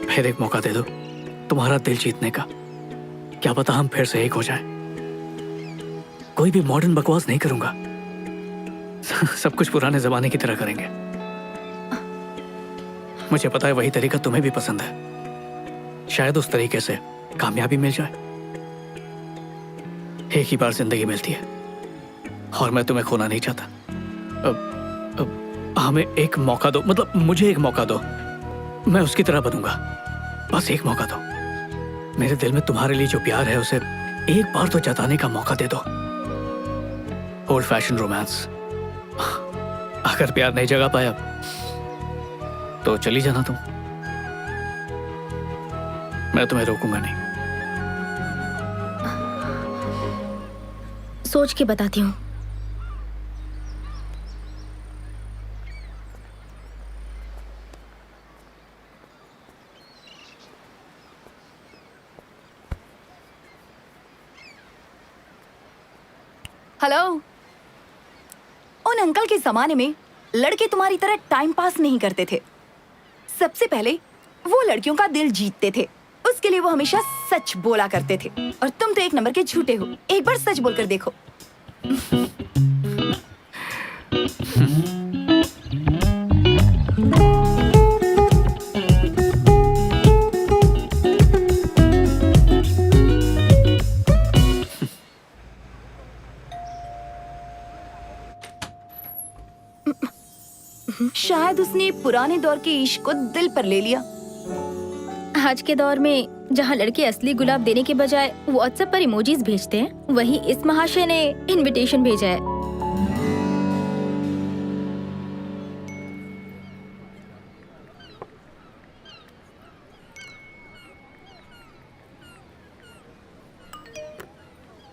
फिर एक मौका दे दो तुम्हारा दिल जीतने का। क्या पता हम फिर से एक हो जाएं। कोई भी मॉडर्न बकवास नहीं करूंगा। सब कुछ पुराने जमाने की तरह करेंगे। मुझे पता है वही तरीका तुम्हें भी पसंद है। शायद उस तरीके से कामयाबी मिल जाए। एक ही बार जिंदगी मिलती है और मैं तुम्हें खोना नहीं चाहता। अब हमें एक मौका दो, मतलब मुझे एक मौका दो। मैं उसकी तरह बनूंगा। बस एक मौका दो। मेरे दिल में तुम्हारे लिए जो प्यार है उसे एक बार तो जताने का मौका दे दो। Old fashion romance. अगर प्यार नहीं जगा पाया तो चली जाना तुम। मैं तुम्हें रोकूंगा नहीं। सोच के बताती हूँ। हेलो। उन अंकल के जमाने में लड़के तुम्हारी तरह टाइम पास नहीं करते थे। सबसे पहले वो लड़कियों का दिल जीतते थे। उसके लिए वो हमेशा सच बोला करते थे। और तुम तो एक नंबर के झूठे हो। एक बार सच बोलकर देखो। शायद उसने पुराने दौर के इश्क को दिल पर ले लिया। आज के दौर में जहाँ लड़के असली गुलाब देने के बजाय व्हाट्सएप पर इमोजीज भेजते हैं, वही इस महाशय ने इनविटेशन भेजा है।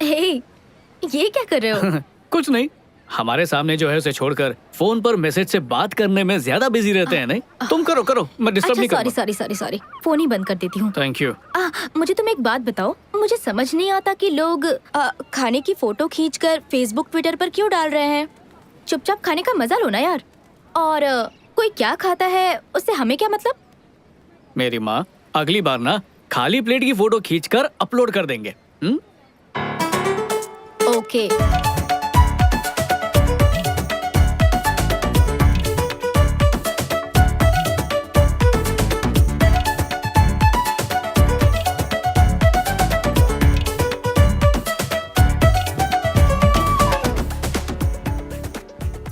हे, ये क्या कर रहे हो? कुछ नहीं। हमारे सामने जो है उसे छोड़कर फोन पर मैसेज से बात करने में ज्यादा बिजी रहते हैं। नहीं, तुम करो करो, मैं डिस्टर्ब नहीं करूंगा। सॉरी, फोन ही बंद कर देती हूँ। Thank you. मुझे तुम एक बात बताओ। मुझे समझ नहीं आता कि लोग खाने की फोटो खींचकर फेसबुक ट्विटर पर क्यों डाल रहे हैं। चुपचाप खाने का मजा लो ना यार। और कोई क्या खाता है उससे हमें क्या मतलब। मेरी माँ, अगली बार ना खाली प्लेट की फोटो खींचकर अपलोड कर देंगे। ओके।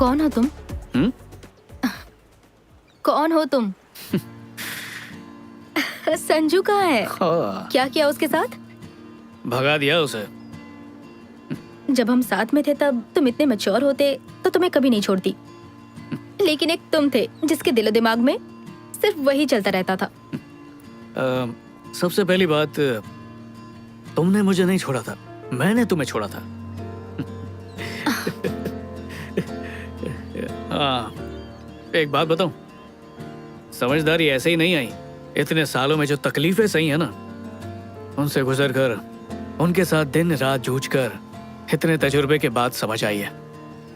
कौन हो तुम? कौन हो तुम? संजू कहाँ है? क्या किया उसके साथ? भगा दिया उसे। जब हम साथ में थे तब तुम इतने मैच्योर होते तो तुम्हें कभी नहीं छोड़ती। लेकिन एक तुम थे जिसके दिलो दिमाग में सिर्फ वही चलता रहता था। सबसे पहली बात, तुमने मुझे नहीं छोड़ा था, मैंने तुम्हें छोड़ा था। एक बात बताऊं, समझदारी ऐसे ही नहीं आई। इतने सालों में जो तकलीफें सही है ना, उनसे गुजर कर, उनके साथ दिन रात जूझ कर, इतने तजुर्बे के बाद समझ आई है।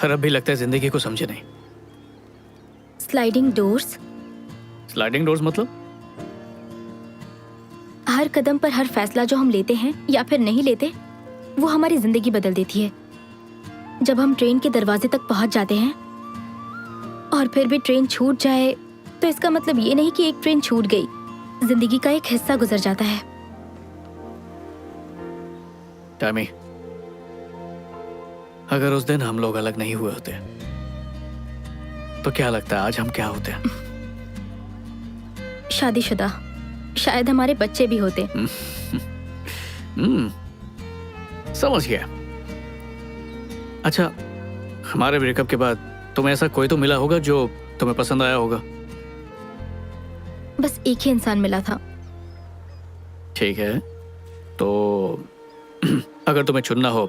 पर अब भी लगता है जिंदगी को समझे नहीं। Sliding doors? स्लाइडिंग डोर्स मतलब? हर कदम पर हर फैसला जो हम लेते हैं या फिर नहीं लेते, वो हमारी जिंदगी बदल देती है। जब हम ट्रेन के दरवाजे तक पहुंच जाते हैं और फिर भी ट्रेन छूट जाए, तो इसका मतलब ये नहीं कि एक ट्रेन छूट गई, जिंदगी का एक हिस्सा गुजर जाता है। टैमी, अगर उस दिन हम लोग अलग नहीं हुए होते तो क्या लगता है आज हम क्या होते? शादीशुदा। शायद हमारे बच्चे भी होते। समझ गया। अच्छा, हमारे ब्रेकअप के बाद तुम्हें ऐसा कोई तो मिला होगा जो तुम्हें पसंद आया होगा? बस एक ही इंसान मिला था। ठीक है, तो अगर तुम्हें चुनना हो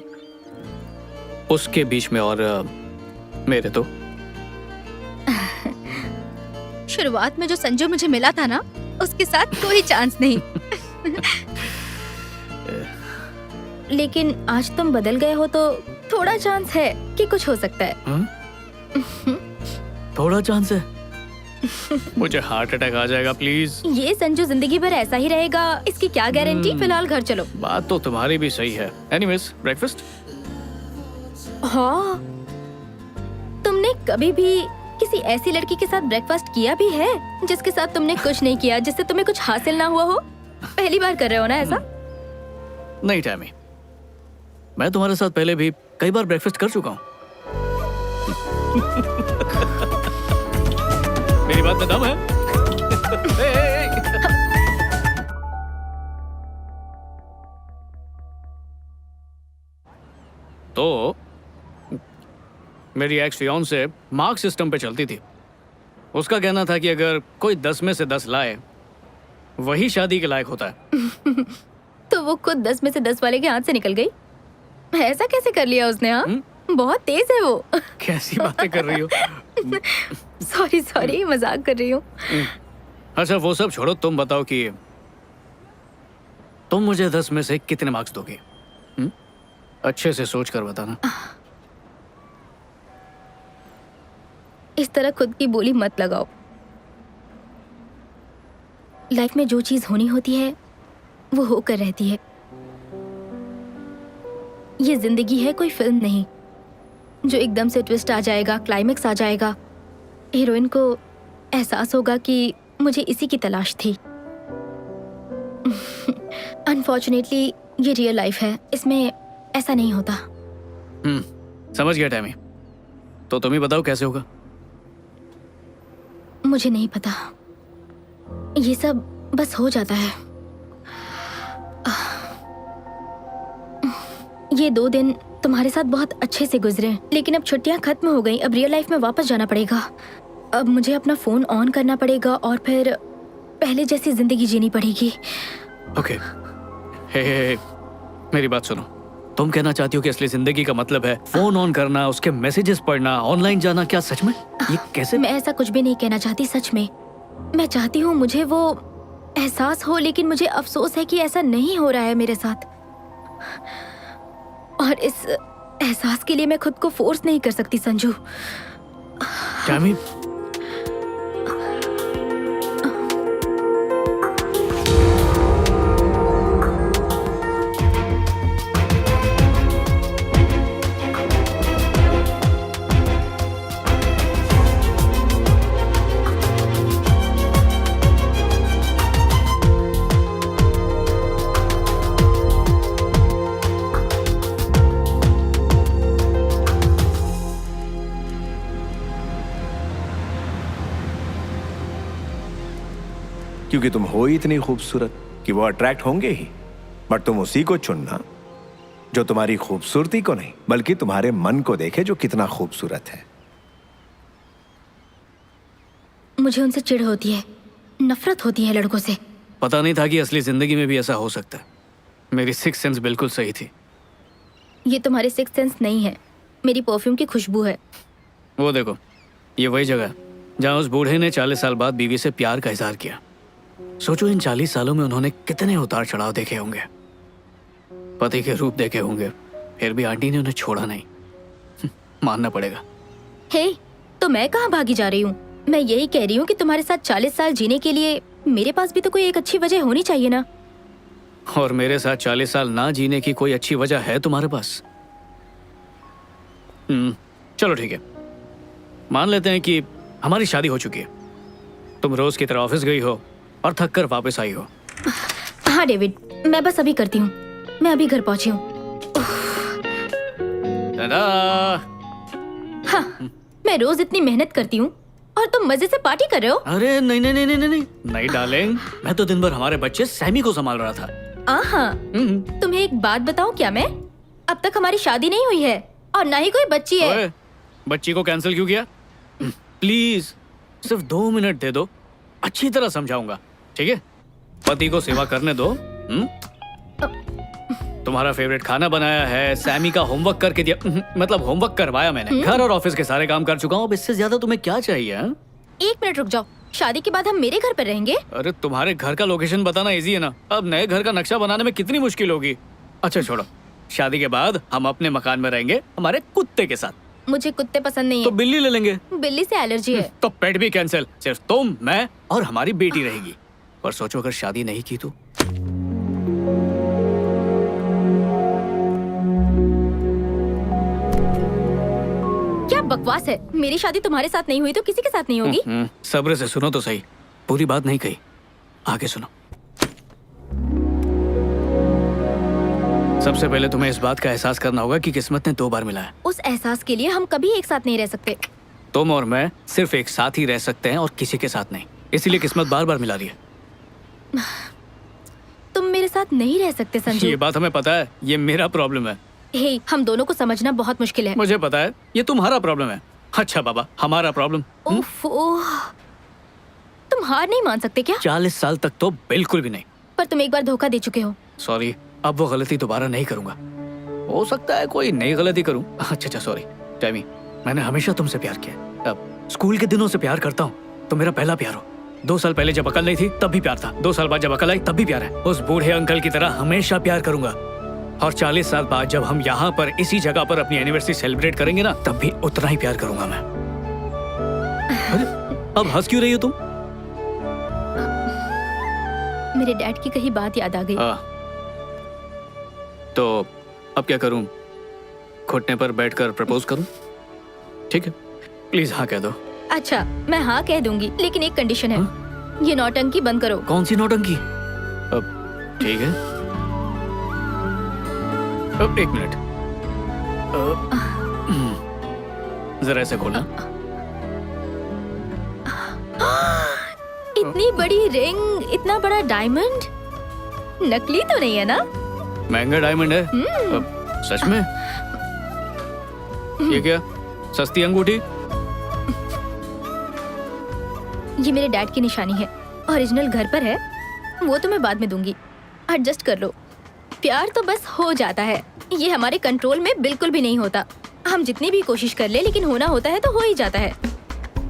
उसके बीच में और मेरे, तो शुरुआत में जो संजू मुझे मिला था ना, उसके साथ कोई चांस नहीं। लेकिन आज तुम बदल गए हो तो थोड़ा चांस है कि कुछ हो सकता है। थोड़ा चांस है? मुझे हार्ट अटैक आ जाएगा प्लीज। ये संजू जिंदगी भर ऐसा ही रहेगा, इसकी क्या गारंटी। फिलहाल घर चलो। बात तो तुम्हारी भी सही है। Anyways, breakfast. हाँ, तुमने कभी भी किसी ऐसी लड़की के साथ ब्रेकफास्ट किया भी है जिसके साथ तुमने कुछ नहीं किया, जिससे तुम्हें कुछ हासिल ना हुआ हो? पहली बार कर रहे हो ना ऐसा? नहीं टैमी, मैं तुम्हारे साथ पहले भी कई बार ब्रेकफास्ट कर चुका हूँ। मेरी बात में दम है। ए, ए, ए। तो मेरी एक्स फियांसे मार्क सिस्टम पे चलती थी। उसका कहना था कि अगर कोई 10 में से 10 लाए वही शादी के लायक होता है। तो वो खुद 10 में से 10 वाले के हाथ से निकल गई। ऐसा कैसे कर लिया उसने? हाँ, बहुत तेज है वो। कैसी बातें कर रही हो? सॉरी, मजाक कर रही हूँ। अच्छा वो सब छोड़ो, तुम बताओ कि तुम मुझे 10 में से कितने मार्क्स दोगे? अच्छे से सोच कर बताना। इस तरह खुद की बोली मत लगाओ। लाइफ में जो चीज होनी होती है वो होकर रहती है। ये जिंदगी है, कोई फिल्म नहीं जो एकदम से ट्विस्ट आ जाएगा, क्लाइमेक्स आ जाएगा, हीरोइन को एहसास होगा कि मुझे इसी की तलाश थी। अनफॉर्चुनेटली ये रियल लाइफ है, इसमें ऐसा नहीं होता। समझ गया टैमी। तो तुम ही बताओ कैसे होगा? मुझे नहीं पता, ये सब बस हो जाता है। ये 2 दिन तुम्हारे साथ बहुत अच्छे से गुजरे, लेकिन अब छुट्टियां खत्म हो गई। अब रियल लाइफ में वापस जाना पड़ेगा। अब मुझे अपना फोन ऑन करना पड़ेगा और फिर पहले जैसी जिंदगी जीनी पड़ेगी। ओके, हे, मेरी बात सुनो। तुम कहना चाहती हो कि असली जिंदगी का मतलब है फोन ऑन करना, उसके मैसेजेस पढ़ना, ऑनलाइन जाना? क्या सच में? ये कैसे? मैं ऐसा कुछ भी नहीं कहना चाहती, सच में। मैं चाहती हूँ मुझे वो एहसास हो, लेकिन मुझे अफसोस है कि ऐसा नहीं हो रहा है मेरे साथ। और इस एहसास के लिए मैं खुद को फोर्स नहीं कर सकती संजू। टैमी, क्योंकि तुम हो ही इतनी खूबसूरत कि वो अट्रैक्ट होंगे ही। बट तुम उसी को चुनना जो तुम्हारी खूबसूरती को नहीं बल्कि तुम्हारे मन को देखे, जो कितना खूबसूरत है। मुझे उनसे चिढ़ होती है, नफरत होती है लड़कों से। पता नहीं था कि असली जिंदगी में भी ऐसा हो सकता है। मेरी सिक्स सेंस बिल्कुल सही थी। ये तुम्हारे सिक्स सेंस नहीं है, मेरी परफ्यूम की खुशबू है। वो देखो, ये वही जगह है जहाँ उस बूढ़े ने 40 साल बाद बीवी से प्यार का इजहार किया। सोचो इन 40 सालों में उन्होंने कितने उतार चढ़ाव देखे होंगे, पति के रूप देखे होंगे, फिर भी आंटी ने उन्हें छोड़ा नहीं। मानना पड़ेगा। हे, तो मैं कहाँ भागी जा रही हूँ? मैं यही कह रही हूँ कि तुम्हारे साथ 40 साल जीने के लिए मेरे पास भी तो कोई एक अच्छी वजह होनी चाहिए ना। और मेरे साथ 40 साल ना जीने की कोई अच्छी वजह है तुम्हारे पास? चलो ठीक है, मान लेते हैं कि हमारी शादी हो चुकी है। तुम रोज की तरह ऑफिस गई हो और थक कर वापस आई हो। हाँ डेविड, मैं बस अभी करती हूँ। मैं अभी घर पहुंची हूँ। हाँ, मैं रोज इतनी मेहनत करती हूँ और तुम मजे से पार्टी कर रहे हो। अरे नहीं नहीं नहीं नहीं नहीं नहीं डार्लिंग, मैं तो दिन भर हमारे बच्चे सैमी को संभाल रहा था। हाँ, तुम्हें एक बात बताऊं क्या? मैं अब तक हमारी शादी नहीं हुई है और ना ही कोई बच्ची है। ओए, बच्ची को कैंसिल क्यों किया? प्लीज सिर्फ 2 मिनट दे दो, अच्छी तरह समझाऊंगा, ठीक है? पति को सेवा करने दो। तुम्हारा फेवरेट खाना बनाया है, सैमी का होमवर्क करके दिया, मतलब होमवर्क करवाया मैंने। घर और ऑफिस के सारे काम कर चुका हूँ। अब इससे ज्यादा तुम्हें क्या चाहिए? हा? 1 मिनट रुक जाओ, शादी के बाद हम मेरे घर पर रहेंगे। अरे तुम्हारे घर का लोकेशन बताना इजी है ना, अब नए घर का नक्शा बनाने में कितनी मुश्किल होगी। अच्छा छोड़ो, शादी के बाद हम अपने मकान में रहेंगे हमारे कुत्ते के साथ। मुझे कुत्ते पसंद नहीं तो है। बिल्ली ले लेंगे। बिल्ली से एलर्जी है। तो पेट भी कैंसिल, सिर्फ तुम, मैं और हमारी बेटी रहेगी। पर सोचो अगर शादी नहीं की तो। क्या बकवास है, मेरी शादी तुम्हारे साथ नहीं हुई तो किसी के साथ नहीं होगी। सब्र से सुनो तो सही, पूरी बात नहीं कही, आगे सुनो। सबसे पहले तुम्हें इस बात का एहसास करना होगा कि किस्मत ने 2 बार मिला है। उस एहसास के लिए हम कभी एक साथ नहीं रह सकते। तुम और मैं सिर्फ एक साथ ही रह सकते हैं और किसी के साथ नहीं, इसीलिए किस्मत बार बार मिला रही है। तुम मेरे साथ नहीं रह सकते संजू। ये बात हमें पता है, ये मेरा प्रॉब्लम है। हे, हम दोनों को समझना बहुत मुश्किल है। मुझे पता है ये तुम्हारा प्रॉब्लम है। अच्छा बाबा, हमारा प्रॉब्लम। उफ, ओह, तुम हार नहीं मान सकते क्या? 40 साल तक तो बिल्कुल भी नहीं। पर तुम एक बार धोखा दे चुके हो। सॉरी, अब वो गलती दोबारा नहीं करूंगा। हो सकता है कोई नई गलती करूं। अच्छा सॉरी टैमी, मैंने हमेशा तुमसे प्यार किया है। अब स्कूल के दिनों से प्यार करता हूँ, तो मेरा पहला प्यार हो। 2 साल पहले जब अकल नहीं थी तब भी प्यार था, 2 साल बाद जब अकल आई तब भी प्यार है। उस बूढ़े अंकल की तरह हमेशा प्यार करूंगा। और 40 साल बाद जब हम यहाँ पर इसी जगह पर अपनी एनिवर्सरी सेलिब्रेट करेंगे ना, तब भी उतना ही प्यार करूंगा मैं। अरे अब हंस क्यों रही हो तुम? मेरे डैड की कही बात याद आ गई। तो अब क्या करूं? घुटने पर बैठकर प्रपोज करूं? ठीक है, प्लीज हाँ कह दो। अच्छा, मैं हाँ कह दूंगी, लेकिन एक कंडीशन है। ये नौटंकी बंद करो। कौन सी नौटंकी? अब ठीक है। अब 1 मिनट, जरा ऐसे खोलना। इतनी बड़ी रिंग, इतना बड़ा डायमंड, नकली तो नहीं है ना? महंगा डायमंड है। अब सच में? ये क्या, सस्ती अंगूठी? ये मेरे डैड की निशानी है, ओरिजिनल घर पर है। वो तो मैं बाद में दूंगी, एडजस्ट कर लो। प्यार तो बस हो जाता है, ये हमारे कंट्रोल में बिल्कुल भी नहीं होता। हम जितनी भी कोशिश कर ले, लेकिन होना होता है तो हो ही जाता है।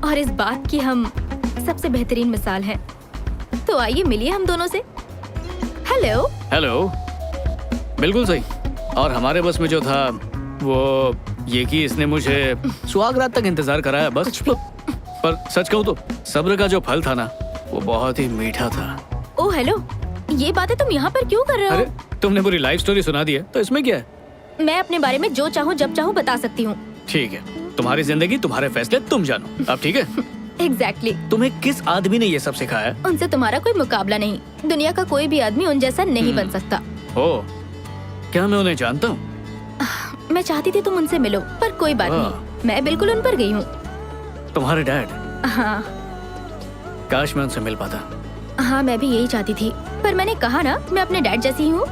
और इस बात की हम सबसे बेहतरीन मिसाल हैं। तो आइए मिलिए हम दोनों से। हेलो। हेलो, बिल्कुल सही। और हमारे बस में जो था वो ये कि इसने मुझे सुहागरात तक इंतजार कराया बस। पर सच कहूँ तो सब्र का जो फल था ना, वो बहुत ही मीठा था। ओ हेलो, ये बातें तुम यहाँ पर क्यों कर रहे हो? अरे तुमने पूरी लाइफ स्टोरी सुना दी है, तो इसमें क्या है? मैं अपने बारे में जो चाहूँ जब चाहूँ बता सकती हूँ। ठीक है, तुम्हारी जिंदगी, तुम्हारे फैसले, तुम जानो। अब ठीक है? एग्जैक्टली। तुम्हें किस आदमी ने ये सब सिखाया है? उनसे तुम्हारा कोई मुकाबला नहीं। दुनिया का कोई भी आदमी उन जैसा नहीं बन सकता। ओ, क्या मैं उन्हें जानता हूँ? मैं चाहती थी तुम उनसे मिलो, पर कोई बात नहीं, मैं बिल्कुल उन पर गई हूँ। तुम्हारे डैड? हाँ काश मैं उनसे मिल पाता। हाँ, मैं भी यही चाहती थी, पर मैंने कहा ना, मैं अपने डैड जैसी हूँ।